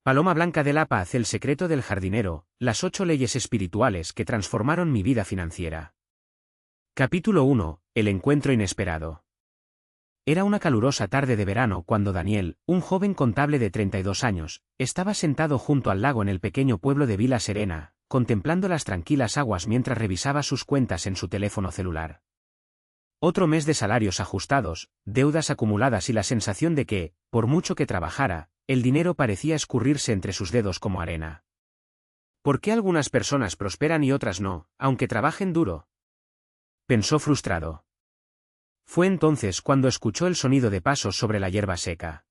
Paloma Blanca de la Paz, el secreto del jardinero, las 8 leyes espirituales que transformaron mi vida financiera. Capítulo 1. El encuentro inesperado. Era una calurosa tarde de verano cuando Daniel, un joven contable de 32 años, estaba sentado junto al lago en el pequeño pueblo de Vila Serena, contemplando las tranquilas aguas mientras revisaba sus cuentas en su teléfono celular. Otro mes de salarios ajustados, deudas acumuladas y la sensación de que, por mucho que trabajara, el dinero parecía escurrirse entre sus dedos como arena. ¿Por qué algunas personas prosperan y otras no, aunque trabajen duro?, pensó frustrado. Fue entonces cuando escuchó el sonido de pasos sobre la hierba seca.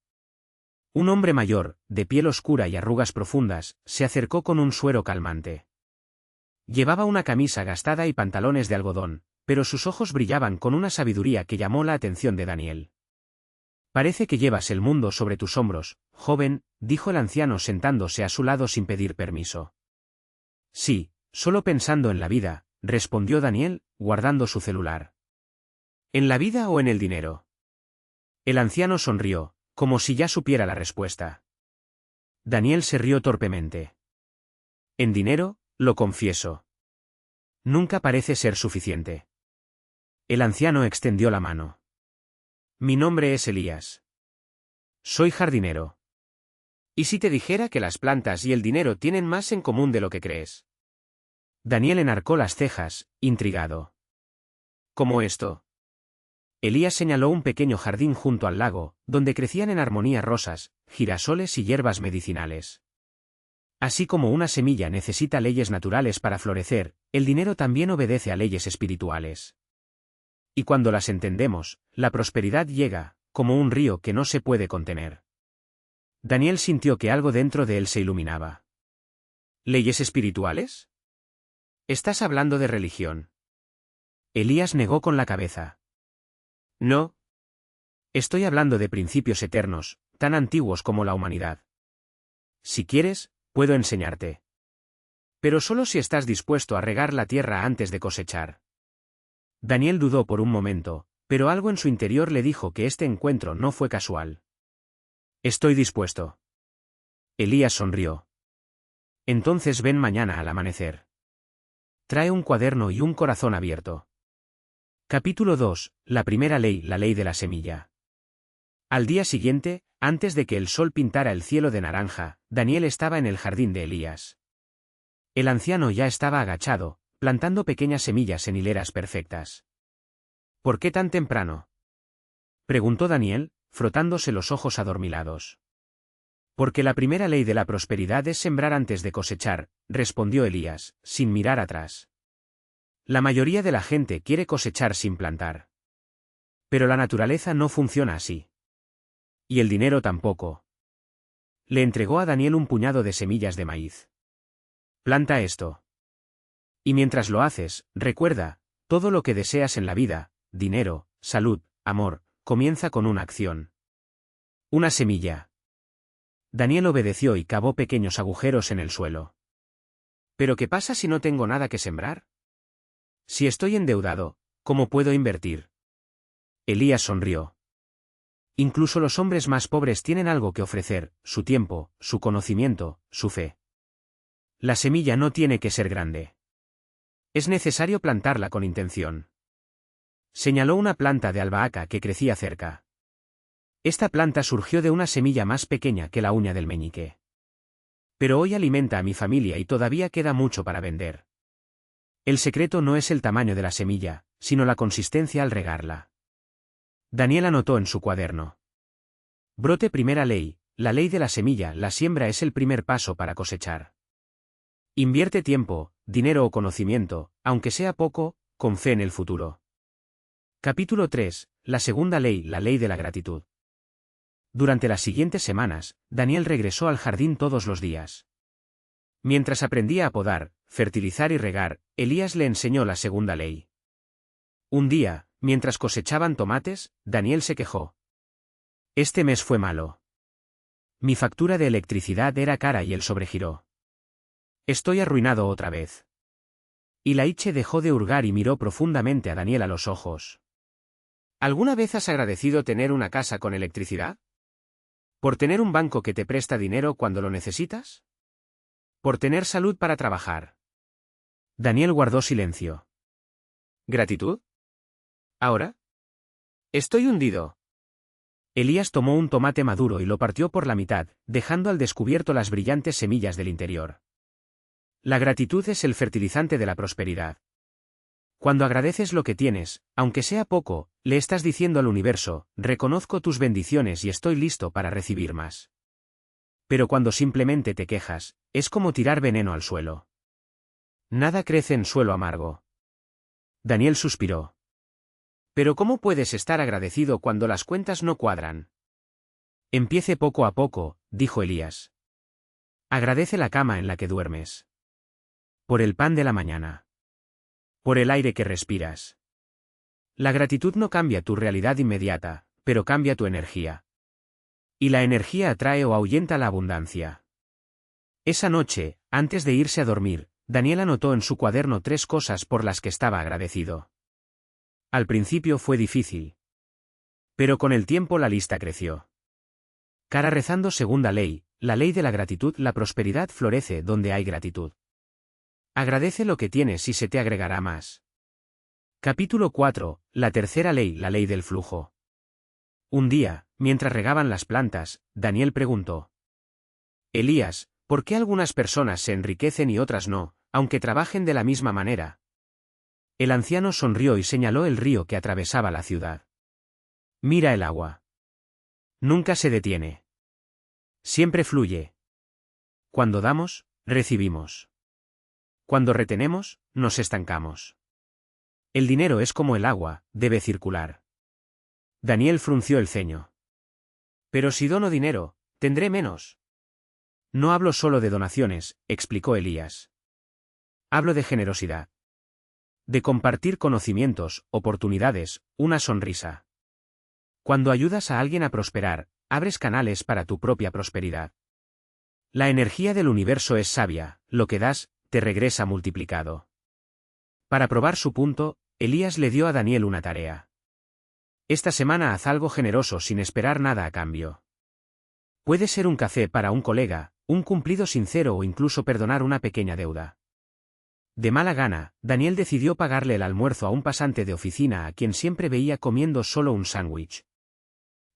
Un hombre mayor, de piel oscura y arrugas profundas, se acercó con un suero calmante. Llevaba una camisa gastada y pantalones de algodón, pero sus ojos brillaban con una sabiduría que llamó la atención de Daniel. «Parece que llevas el mundo sobre tus hombros, joven», dijo el anciano sentándose a su lado sin pedir permiso. «Sí, solo pensando en la vida», respondió Daniel, guardando su celular. ¿En la vida o en el dinero? El anciano sonrió, como si ya supiera la respuesta. Daniel se rió torpemente. «En dinero, lo confieso. Nunca parece ser suficiente». El anciano extendió la mano. «Mi nombre es Elías. Soy jardinero. ¿Y si te dijera que las plantas y el dinero tienen más en común de lo que crees?». Daniel enarcó las cejas, intrigado. «¿Cómo esto?». Elías señaló un pequeño jardín junto al lago, donde crecían en armonía rosas, girasoles y hierbas medicinales. Así como una semilla necesita leyes naturales para florecer, el dinero también obedece a leyes espirituales. Y cuando las entendemos, la prosperidad llega, como un río que no se puede contener. Daniel sintió que algo dentro de él se iluminaba. ¿Leyes espirituales? ¿Estás hablando de religión? Elías negó con la cabeza. No. Estoy hablando de principios eternos, tan antiguos como la humanidad. Si quieres, puedo enseñarte. Pero solo si estás dispuesto a regar la tierra antes de cosechar. Daniel dudó por un momento, pero algo en su interior le dijo que este encuentro no fue casual. Estoy dispuesto. Elías sonrió. Entonces ven mañana al amanecer. Trae un cuaderno y un corazón abierto. Capítulo 2. La primera ley, la ley de la semilla. Al día siguiente, antes de que el sol pintara el cielo de naranja, Daniel estaba en el jardín de Elías. El anciano ya estaba agachado, plantando pequeñas semillas en hileras perfectas. ¿Por qué tan temprano?, preguntó Daniel, frotándose los ojos adormilados. Porque la primera ley de la prosperidad es sembrar antes de cosechar, respondió Elías, sin mirar atrás. La mayoría de la gente quiere cosechar sin plantar. Pero la naturaleza no funciona así. Y el dinero tampoco. Le entregó a Daniel un puñado de semillas de maíz. Planta esto. Y mientras lo haces, recuerda, todo lo que deseas en la vida, dinero, salud, amor, comienza con una acción. Una semilla. Daniel obedeció y cavó pequeños agujeros en el suelo. ¿Pero qué pasa si no tengo nada que sembrar? Si estoy endeudado, ¿cómo puedo invertir? Elías sonrió. Incluso los hombres más pobres tienen algo que ofrecer, su tiempo, su conocimiento, su fe. La semilla no tiene que ser grande. Es necesario plantarla con intención. Señaló una planta de albahaca que crecía cerca. Esta planta surgió de una semilla más pequeña que la uña del meñique. Pero hoy alimenta a mi familia y todavía queda mucho para vender. El secreto no es el tamaño de la semilla, sino la consistencia al regarla. Daniel anotó en su cuaderno. Brote, primera ley, la ley de la semilla, la siembra es el primer paso para cosechar. Invierte tiempo, dinero o conocimiento, aunque sea poco, con fe en el futuro. Capítulo 3. La segunda ley, la ley de la gratitud. Durante las siguientes semanas, Daniel regresó al jardín todos los días. Mientras aprendía a podar, fertilizar y regar, Elías le enseñó la segunda ley. Un día, mientras cosechaban tomates, Daniel se quejó. Este mes fue malo. Mi factura de electricidad era cara y él sobregiró. Estoy arruinado otra vez. Y Laiche dejó de hurgar y miró profundamente a Daniel a los ojos. ¿Alguna vez has agradecido tener una casa con electricidad? ¿Por tener un banco que te presta dinero cuando lo necesitas? ¿Por tener salud para trabajar? Daniel guardó silencio. ¿Gratitud? ¿Ahora? Estoy hundido. Elías tomó un tomate maduro y lo partió por la mitad, dejando al descubierto las brillantes semillas del interior. La gratitud es el fertilizante de la prosperidad. Cuando agradeces lo que tienes, aunque sea poco, le estás diciendo al universo, reconozco tus bendiciones y estoy listo para recibir más. Pero cuando simplemente te quejas, es como tirar veneno al suelo. Nada crece en suelo amargo. Daniel suspiró. Pero ¿cómo puedes estar agradecido cuando las cuentas no cuadran? Empiece poco a poco, dijo Elías. Agradece la cama en la que duermes. Por el pan de la mañana. Por el aire que respiras. La gratitud no cambia tu realidad inmediata, pero cambia tu energía. Y la energía atrae o ahuyenta la abundancia. Esa noche, antes de irse a dormir, Daniel anotó en su cuaderno 3 cosas por las que estaba agradecido. Al principio fue difícil. Pero con el tiempo la lista creció. Cara rezando segunda ley, la ley de la gratitud. La prosperidad florece donde hay gratitud. Agradece lo que tienes y se te agregará más. Capítulo 4, la tercera ley, la ley del flujo. Un día, mientras regaban las plantas, Daniel preguntó: Elías, ¿por qué algunas personas se enriquecen y otras no, aunque trabajen de la misma manera? El anciano sonrió y señaló el río que atravesaba la ciudad. Mira el agua. Nunca se detiene. Siempre fluye. Cuando damos, recibimos. Cuando retenemos, nos estancamos. El dinero es como el agua, debe circular. Daniel frunció el ceño. Pero si dono dinero, tendré menos. No hablo solo de donaciones, explicó Elías. Hablo de generosidad. De compartir conocimientos, oportunidades, una sonrisa. Cuando ayudas a alguien a prosperar, abres canales para tu propia prosperidad. La energía del universo es sabia, lo que das, te regresa multiplicado. Para probar su punto, Elías le dio a Daniel una tarea. Esta semana haz algo generoso sin esperar nada a cambio. Puede ser un café para un colega, un cumplido sincero o incluso perdonar una pequeña deuda. De mala gana, Daniel decidió pagarle el almuerzo a un pasante de oficina a quien siempre veía comiendo solo un sándwich.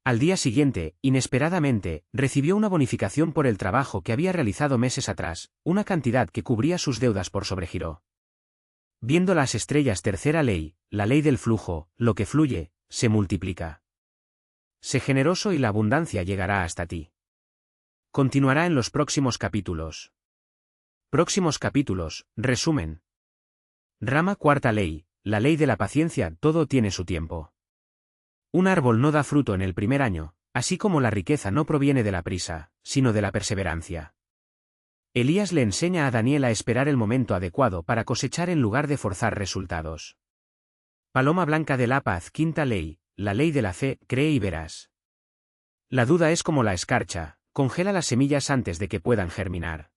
Al día siguiente, inesperadamente, recibió una bonificación por el trabajo que había realizado meses atrás, una cantidad que cubría sus deudas por sobregiro. Viendo las estrellas, tercera ley, la ley del flujo, lo que fluye, se multiplica. Sé generoso y la abundancia llegará hasta ti. Continuará en los próximos capítulos. Próximos capítulos, resumen. Rama cuarta ley, la ley de la paciencia. Todo tiene su tiempo. Un árbol no da fruto en el primer año, así como la riqueza no proviene de la prisa, sino de la perseverancia. Elías le enseña a Daniel a esperar el momento adecuado para cosechar en lugar de forzar resultados. Paloma blanca de la paz, quinta ley, la ley de la fe. Cree y verás. La duda es como la escarcha, congela las semillas antes de que puedan germinar.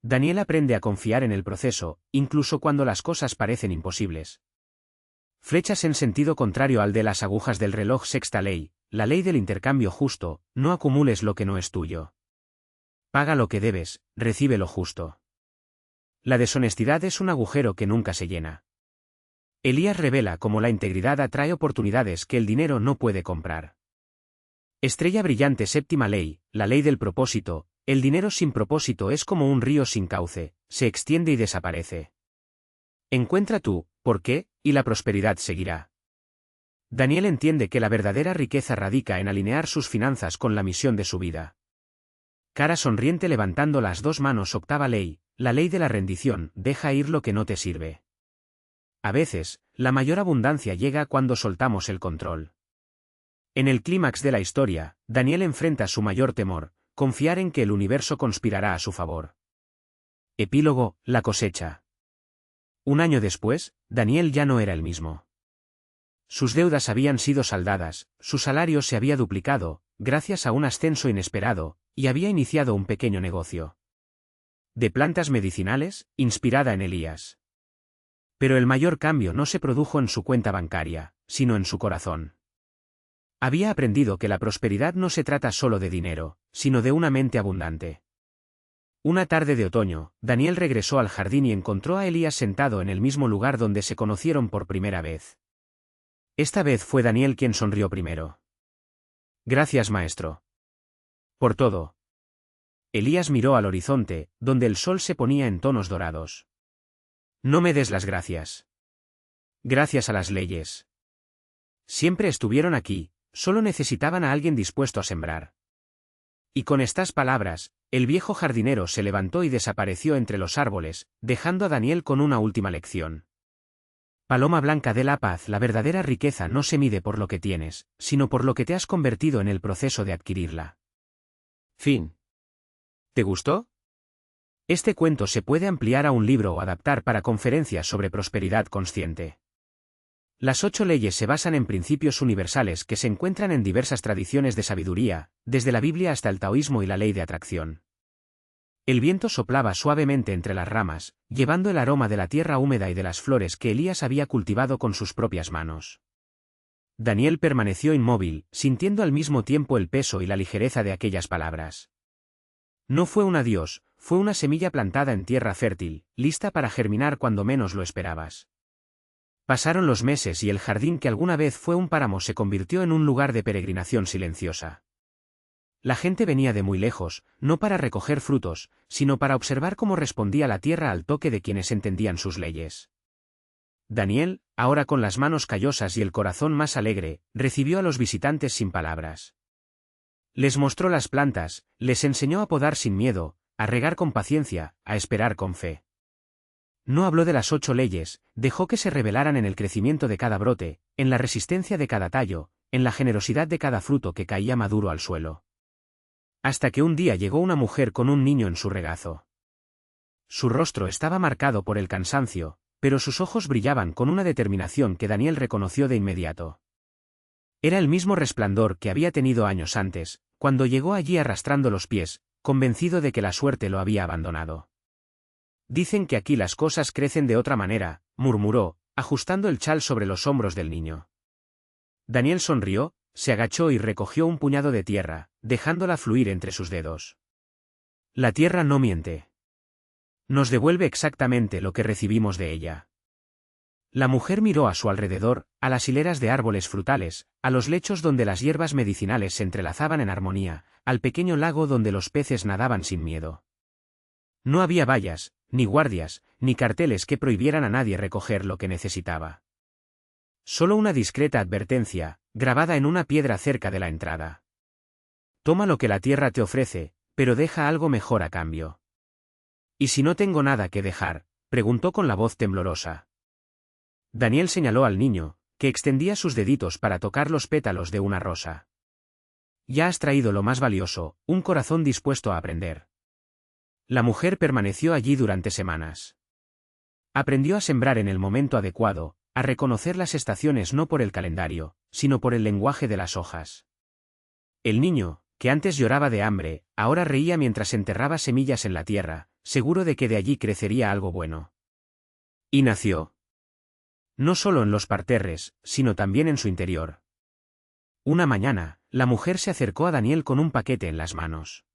Daniel aprende a confiar en el proceso, incluso cuando las cosas parecen imposibles. Flechas en sentido contrario al de las agujas del reloj. Sexta ley, la ley del intercambio justo. No acumules lo que no es tuyo. Paga lo que debes, recibe lo justo. La deshonestidad es un agujero que nunca se llena. Elías revela cómo la integridad atrae oportunidades que el dinero no puede comprar. Estrella brillante. Séptima ley, la ley del propósito. El dinero sin propósito es como un río sin cauce, se extiende y desaparece. Encuentra tú, por qué, y la prosperidad seguirá. Daniel entiende que la verdadera riqueza radica en alinear sus finanzas con la misión de su vida. Cara sonriente levantando las 2 manos. Octava ley, la ley de la rendición. Deja ir lo que no te sirve. A veces, la mayor abundancia llega cuando soltamos el control. En el clímax de la historia, Daniel enfrenta su mayor temor: confiar en que el universo conspirará a su favor. Epílogo, la cosecha. Un año después, Daniel ya no era el mismo. Sus deudas habían sido saldadas, su salario se había duplicado, gracias a un ascenso inesperado, y había iniciado un pequeño negocio de plantas medicinales, inspirada en Elías. Pero el mayor cambio no se produjo en su cuenta bancaria, sino en su corazón. Había aprendido que la prosperidad no se trata solo de dinero, sino de una mente abundante. Una tarde de otoño, Daniel regresó al jardín y encontró a Elías sentado en el mismo lugar donde se conocieron por primera vez. Esta vez fue Daniel quien sonrió primero. Gracias, maestro. Por todo. Elías miró al horizonte, donde el sol se ponía en tonos dorados. No me des las gracias. Gracias a las leyes. Siempre estuvieron aquí, solo necesitaban a alguien dispuesto a sembrar. Y con estas palabras, el viejo jardinero se levantó y desapareció entre los árboles, dejando a Daniel con una última lección. Paloma blanca de la paz, la verdadera riqueza no se mide por lo que tienes, sino por lo que te has convertido en el proceso de adquirirla. Fin. ¿Te gustó? Este cuento se puede ampliar a un libro o adaptar para conferencias sobre prosperidad consciente. Las 8 leyes se basan en principios universales que se encuentran en diversas tradiciones de sabiduría, desde la Biblia hasta el taoísmo y la ley de atracción. El viento soplaba suavemente entre las ramas, llevando el aroma de la tierra húmeda y de las flores que Elías había cultivado con sus propias manos. Daniel permaneció inmóvil, sintiendo al mismo tiempo el peso y la ligereza de aquellas palabras. No fue un adiós, fue una semilla plantada en tierra fértil, lista para germinar cuando menos lo esperabas. Pasaron los meses y el jardín que alguna vez fue un páramo se convirtió en un lugar de peregrinación silenciosa. La gente venía de muy lejos, no para recoger frutos, sino para observar cómo respondía la tierra al toque de quienes entendían sus leyes. Daniel, ahora con las manos callosas y el corazón más alegre, recibió a los visitantes sin palabras. Les mostró las plantas, les enseñó a podar sin miedo, a regar con paciencia, a esperar con fe. No habló de las 8 leyes, dejó que se revelaran en el crecimiento de cada brote, en la resistencia de cada tallo, en la generosidad de cada fruto que caía maduro al suelo. Hasta que un día llegó una mujer con un niño en su regazo. Su rostro estaba marcado por el cansancio, pero sus ojos brillaban con una determinación que Daniel reconoció de inmediato. Era el mismo resplandor que había tenido años antes, cuando llegó allí arrastrando los pies, convencido de que la suerte lo había abandonado. Dicen que aquí las cosas crecen de otra manera, murmuró, ajustando el chal sobre los hombros del niño. Daniel sonrió, se agachó y recogió un puñado de tierra, dejándola fluir entre sus dedos. La tierra no miente. Nos devuelve exactamente lo que recibimos de ella. La mujer miró a su alrededor, a las hileras de árboles frutales, a los lechos donde las hierbas medicinales se entrelazaban en armonía, al pequeño lago donde los peces nadaban sin miedo. No había vallas, ni guardias, ni carteles que prohibieran a nadie recoger lo que necesitaba. Solo una discreta advertencia, grabada en una piedra cerca de la entrada. Toma lo que la tierra te ofrece, pero deja algo mejor a cambio. ¿Y si no tengo nada que dejar?, preguntó con la voz temblorosa. Daniel señaló al niño, que extendía sus deditos para tocar los pétalos de una rosa. Ya has traído lo más valioso, un corazón dispuesto a aprender. La mujer permaneció allí durante semanas. Aprendió a sembrar en el momento adecuado, a reconocer las estaciones no por el calendario, sino por el lenguaje de las hojas. El niño, que antes lloraba de hambre, ahora reía mientras enterraba semillas en la tierra, seguro de que de allí crecería algo bueno. Y nació. No solo en los parterres, sino también en su interior. Una mañana, la mujer se acercó a Daniel con un paquete en las manos.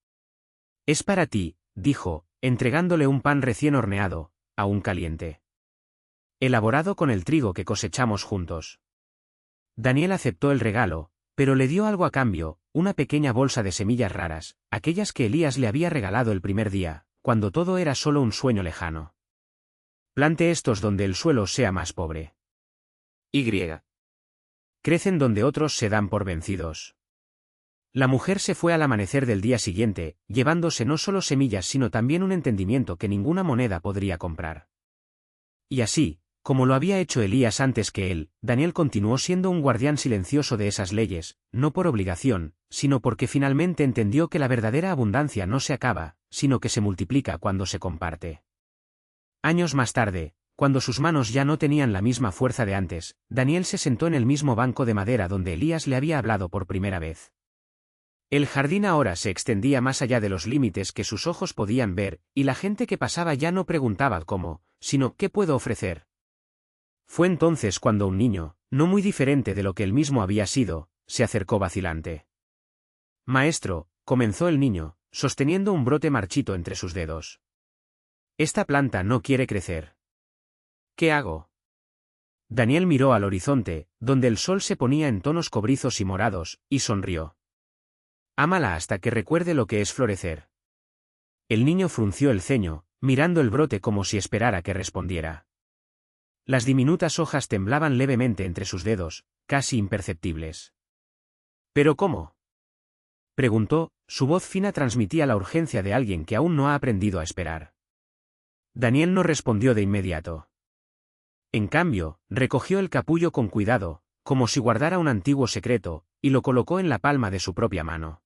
Es para ti, dijo, entregándole un pan recién horneado, aún caliente. Elaborado con el trigo que cosechamos juntos. Daniel aceptó el regalo, pero le dio algo a cambio, una pequeña bolsa de semillas raras, aquellas que Elías le había regalado el primer día, cuando todo era solo un sueño lejano. Plante estos donde el suelo sea más pobre. Crecen donde otros se dan por vencidos. La mujer se fue al amanecer del día siguiente, llevándose no solo semillas sino también un entendimiento que ninguna moneda podría comprar. Y así, como lo había hecho Elías antes que él, Daniel continuó siendo un guardián silencioso de esas leyes, no por obligación, sino porque finalmente entendió que la verdadera abundancia no se acaba, sino que se multiplica cuando se comparte. Años más tarde, cuando sus manos ya no tenían la misma fuerza de antes, Daniel se sentó en el mismo banco de madera donde Elías le había hablado por primera vez. El jardín ahora se extendía más allá de los límites que sus ojos podían ver, y la gente que pasaba ya no preguntaba cómo, sino ¿qué puedo ofrecer? Fue entonces cuando un niño, no muy diferente de lo que él mismo había sido, se acercó vacilante. Maestro, comenzó el niño, sosteniendo un brote marchito entre sus dedos. Esta planta no quiere crecer. ¿Qué hago? Daniel miró al horizonte, donde el sol se ponía en tonos cobrizos y morados, y sonrió. Ámala hasta que recuerde lo que es florecer. El niño frunció el ceño, mirando el brote como si esperara que respondiera. Las diminutas hojas temblaban levemente entre sus dedos, casi imperceptibles. ¿Pero cómo? Preguntó, su voz fina transmitía la urgencia de alguien que aún no ha aprendido a esperar. Daniel no respondió de inmediato. En cambio, recogió el capullo con cuidado, como si guardara un antiguo secreto, y lo colocó en la palma de su propia mano.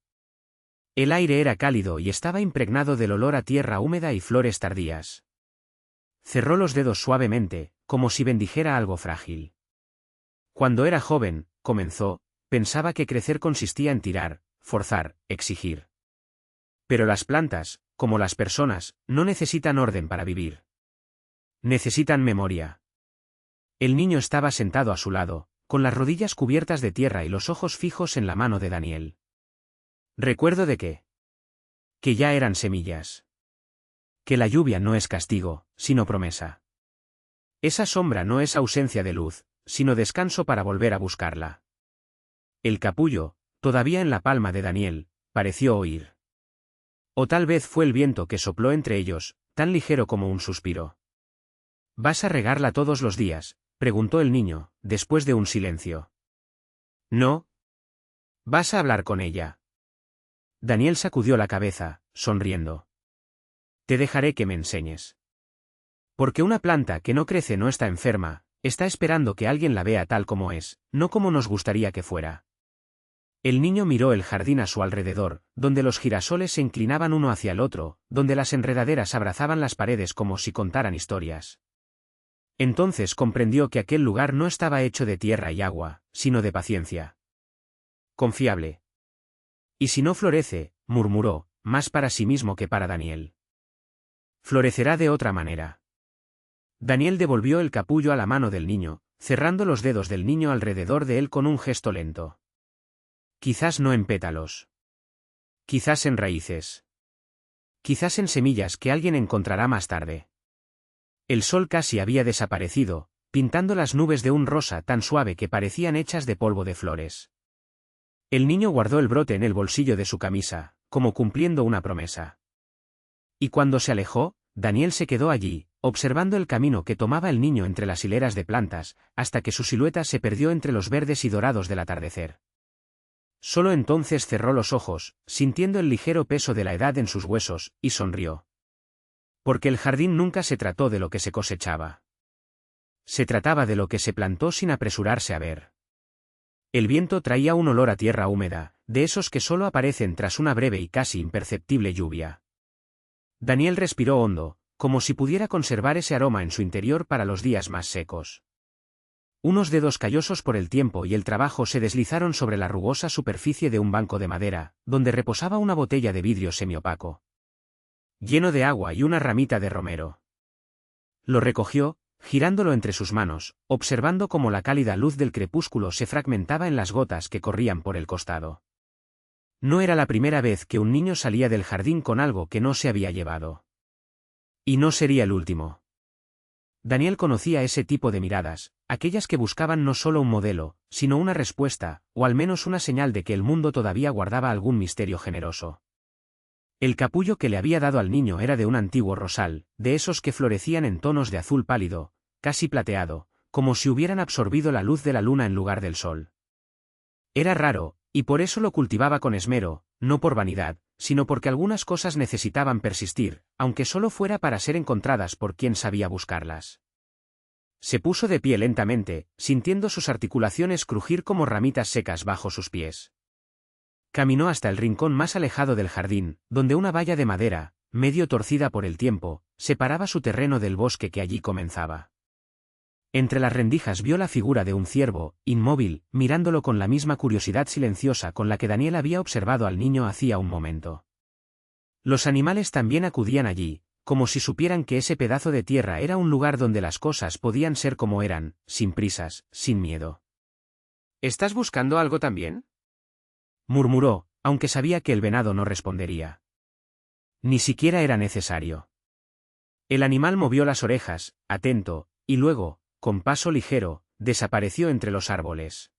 El aire era cálido y estaba impregnado del olor a tierra húmeda y flores tardías. Cerró los dedos suavemente, como si bendijera algo frágil. Cuando era joven, comenzó, pensaba que crecer consistía en tirar, forzar, exigir. Pero las plantas, como las personas, no necesitan orden para vivir. Necesitan memoria. El niño estaba sentado a su lado, con las rodillas cubiertas de tierra y los ojos fijos en la mano de Daniel. ¿Recuerdo de qué? Que ya eran semillas. Que la lluvia no es castigo, sino promesa. Esa sombra no es ausencia de luz, sino descanso para volver a buscarla. El capullo, todavía en la palma de Daniel, pareció oír. O tal vez fue el viento que sopló entre ellos, tan ligero como un suspiro. ¿Vas a regarla todos los días?, preguntó el niño, después de un silencio. No. ¿Vas a hablar con ella? Daniel sacudió la cabeza, sonriendo. Te dejaré que me enseñes. Porque una planta que no crece no está enferma, está esperando que alguien la vea tal como es, no como nos gustaría que fuera. El niño miró el jardín a su alrededor, donde los girasoles se inclinaban uno hacia el otro, donde las enredaderas abrazaban las paredes como si contaran historias. Entonces comprendió que aquel lugar no estaba hecho de tierra y agua, sino de paciencia. Confiable. Y si no florece, murmuró, más para sí mismo que para Daniel. Florecerá de otra manera. Daniel devolvió el capullo a la mano del niño, cerrando los dedos del niño alrededor de él con un gesto lento. Quizás no en pétalos. Quizás en raíces. Quizás en semillas que alguien encontrará más tarde. El sol casi había desaparecido, pintando las nubes de un rosa tan suave que parecían hechas de polvo de flores. El niño guardó el brote en el bolsillo de su camisa, como cumpliendo una promesa. Y cuando se alejó, Daniel se quedó allí, observando el camino que tomaba el niño entre las hileras de plantas, hasta que su silueta se perdió entre los verdes y dorados del atardecer. Solo entonces cerró los ojos, sintiendo el ligero peso de la edad en sus huesos, y sonrió. Porque el jardín nunca se trató de lo que se cosechaba. Se trataba de lo que se plantó sin apresurarse a ver. El viento traía un olor a tierra húmeda, de esos que solo aparecen tras una breve y casi imperceptible lluvia. Daniel respiró hondo, como si pudiera conservar ese aroma en su interior para los días más secos. Unos dedos callosos por el tiempo y el trabajo se deslizaron sobre la rugosa superficie de un banco de madera, donde reposaba una botella de vidrio semiopaco, lleno de agua y una ramita de romero. Lo recogió, girándolo entre sus manos, observando cómo la cálida luz del crepúsculo se fragmentaba en las gotas que corrían por el costado. No era la primera vez que un niño salía del jardín con algo que no se había llevado. Y no sería el último. Daniel conocía ese tipo de miradas, aquellas que buscaban no solo un modelo, sino una respuesta, o al menos una señal de que el mundo todavía guardaba algún misterio generoso. El capullo que le había dado al niño era de un antiguo rosal, de esos que florecían en tonos de azul pálido, casi plateado, como si hubieran absorbido la luz de la luna en lugar del sol. Era raro, y por eso lo cultivaba con esmero, no por vanidad, sino porque algunas cosas necesitaban persistir, aunque solo fuera para ser encontradas por quien sabía buscarlas. Se puso de pie lentamente, sintiendo sus articulaciones crujir como ramitas secas bajo sus pies. Caminó hasta el rincón más alejado del jardín, donde una valla de madera, medio torcida por el tiempo, separaba su terreno del bosque que allí comenzaba. Entre las rendijas vio la figura de un ciervo, inmóvil, mirándolo con la misma curiosidad silenciosa con la que Daniel había observado al niño hacía un momento. Los animales también acudían allí, como si supieran que ese pedazo de tierra era un lugar donde las cosas podían ser como eran, sin prisas, sin miedo. ¿Estás buscando algo también?, murmuró, aunque sabía que el venado no respondería. Ni siquiera era necesario. El animal movió las orejas, atento, y luego, con paso ligero, desapareció entre los árboles.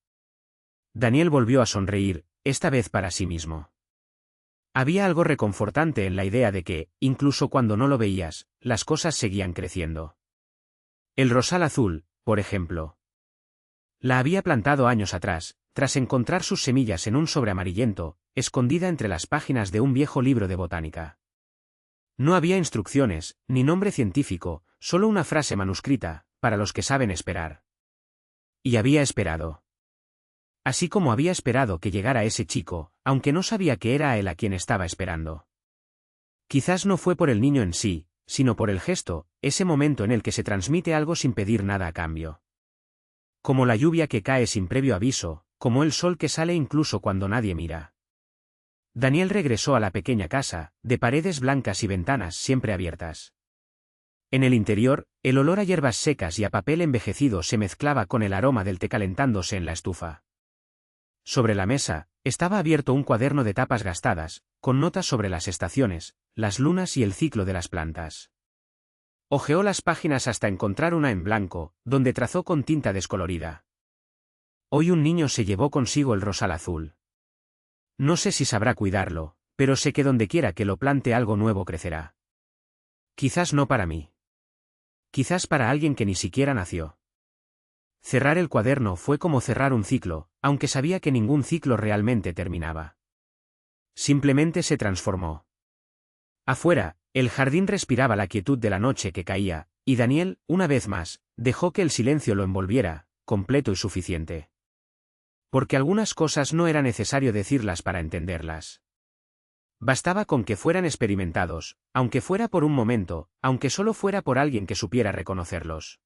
Daniel volvió a sonreír, esta vez para sí mismo. Había algo reconfortante en la idea de que, incluso cuando no lo veías, las cosas seguían creciendo. El rosal azul, por ejemplo. La había plantado años atrás, tras encontrar sus semillas en un sobre amarillento, escondida entre las páginas de un viejo libro de botánica. No había instrucciones, ni nombre científico, solo una frase manuscrita, para los que saben esperar. Y había esperado. Así como había esperado que llegara ese chico, aunque no sabía que era a él a quien estaba esperando. Quizás no fue por el niño en sí, sino por el gesto, ese momento en el que se transmite algo sin pedir nada a cambio. Como la lluvia que cae sin previo aviso, como el sol que sale incluso cuando nadie mira. Daniel regresó a la pequeña casa, de paredes blancas y ventanas siempre abiertas. En el interior, el olor a hierbas secas y a papel envejecido se mezclaba con el aroma del té calentándose en la estufa. Sobre la mesa, estaba abierto un cuaderno de tapas gastadas, con notas sobre las estaciones, las lunas y el ciclo de las plantas. Hojeó las páginas hasta encontrar una en blanco, donde trazó con tinta descolorida. Hoy un niño se llevó consigo el rosal azul. No sé si sabrá cuidarlo, pero sé que dondequiera que lo plante algo nuevo crecerá. Quizás no para mí. Quizás para alguien que ni siquiera nació. Cerrar el cuaderno fue como cerrar un ciclo, aunque sabía que ningún ciclo realmente terminaba. Simplemente se transformó. Afuera, el jardín respiraba la quietud de la noche que caía, y Daniel, una vez más, dejó que el silencio lo envolviera, completo y suficiente. Porque algunas cosas no era necesario decirlas para entenderlas. Bastaba con que fueran experimentados, aunque fuera por un momento, aunque solo fuera por alguien que supiera reconocerlos.